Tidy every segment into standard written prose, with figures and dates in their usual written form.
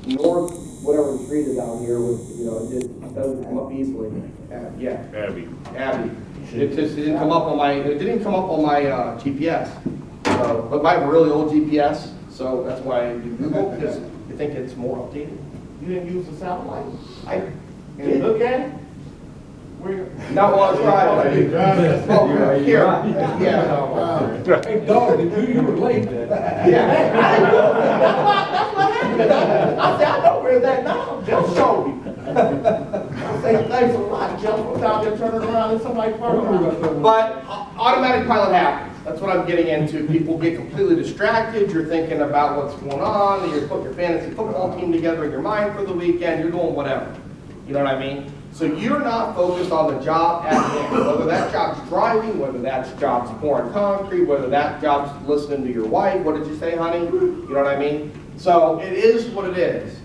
north, whatever the street is out here, with, you know, it doesn't come up easily. Yeah, Abby. Abby. It just didn't come up on my, GPS. But I have a really old GPS, so that's why I do Google, because you think it's more updated. You didn't use the satellite? I did. Look at it. Not while I was driving. Oh, here. Yeah. Hey, dog, you were late. Yeah. That's what happened. I said, I know where that now. Jeff showed me. I say, thanks a lot, Jeff. I was out there turning around and somebody parked. But automatic pilot happens. That's what I'm getting into. People get completely distracted. You're thinking about what's going on. You're putting your fantasy football team together in your mind for the weekend. You're doing whatever. You know what I mean? So you're not focused on the job at hand, whether that job's driving, whether that job's pouring concrete, whether that job's listening to your wife. What did you say, honey? You know what I mean? So it is what it is.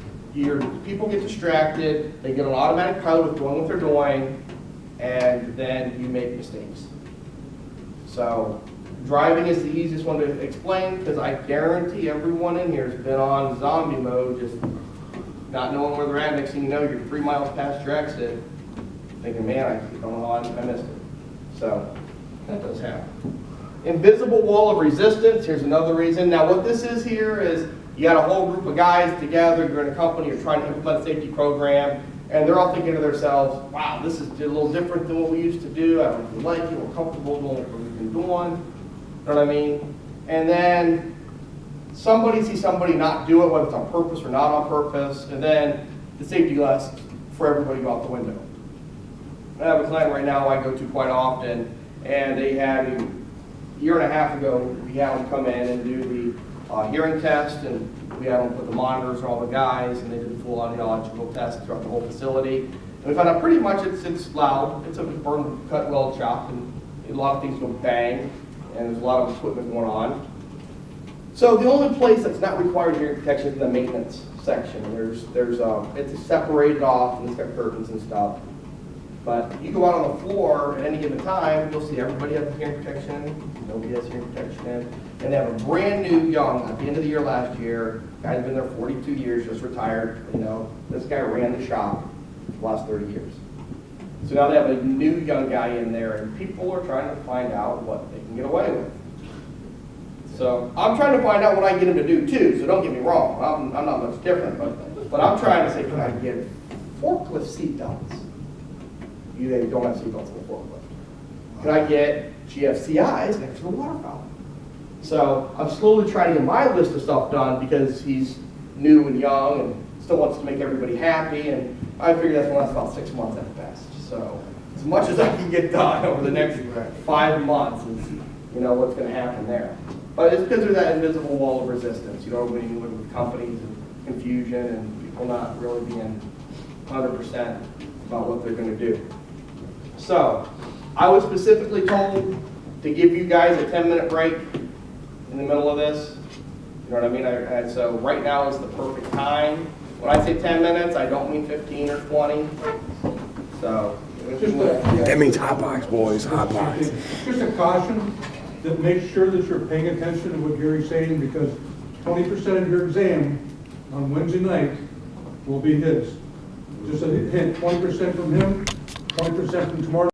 People get distracted, they get an automatic pilot with doing what they're doing, and then you make mistakes. So driving is the easiest one to explain, because I guarantee everyone in here has been on zombie mode, just not knowing where they're at. Next thing you know, you're 3 miles past your exit, thinking, man, I don't know how I missed it. So that does happen. Invisible wall of resistance, here's another reason. Now what this is here is, you got a whole group of guys together, you're in a company, you're trying to implement a safety program, and they're all thinking to themselves, wow, this is a little different than what we used to do. I don't really like it, we're comfortable doing what we've been doing. You know what I mean? And then somebody sees somebody not do it, whether it's on purpose or not on purpose, and then the safety glass for everybody go out the window. I have a client right now I go to quite often, and they had a year and a half ago, we had them come in and do the hearing test, and we had them put the monitors on all the guys, and they did a full audiological test throughout the whole facility. And we found out pretty much it's loud. It's a burn, cut, weld shop, and a lot of things go bang, and there's a lot of equipment going on. So the only place that's not required hearing protection is the maintenance section. It's separated off, and it's got curtains and stuff. But you go out on the floor at any given time, you'll see everybody has hearing protection, nobody has hearing protection, and they have a brand new young, at the end of the year last year, guy's been there 42 years, just retired, you know, this guy ran the shop for the last 30 years. So now they have a new young guy in there, and people are trying to find out what they can get away with. So I'm trying to find out what I get him to do too, so don't get me wrong, I'm not much different, but I'm trying to say, can I get forklift seat belts? They don't have seatbelts in the forklift. Can I get GFCIs next to the water fountain? So I'm slowly trying to get my list of stuff done, because he's new and young and still wants to make everybody happy, and I figure that's going to last about 6 months at best. So as much as I can get done over the next 5 months is, you know, what's going to happen there. But it's because there's that invisible wall of resistance. You know, when you look at companies and confusion and people not really being 100% about what they're going to do. So, I was specifically told to give you guys a 10-minute break in the middle of this. You know what I mean? And so right now is the perfect time. When I say 10 minutes, I don't mean 15 or 20. So, that means hot box, boys, hot box. Just a caution, that make sure that you're paying attention to what Gary's saying, because 20% of your exam on Wednesday night will be his. Just a hint, 20% from him, 20% from tomorrow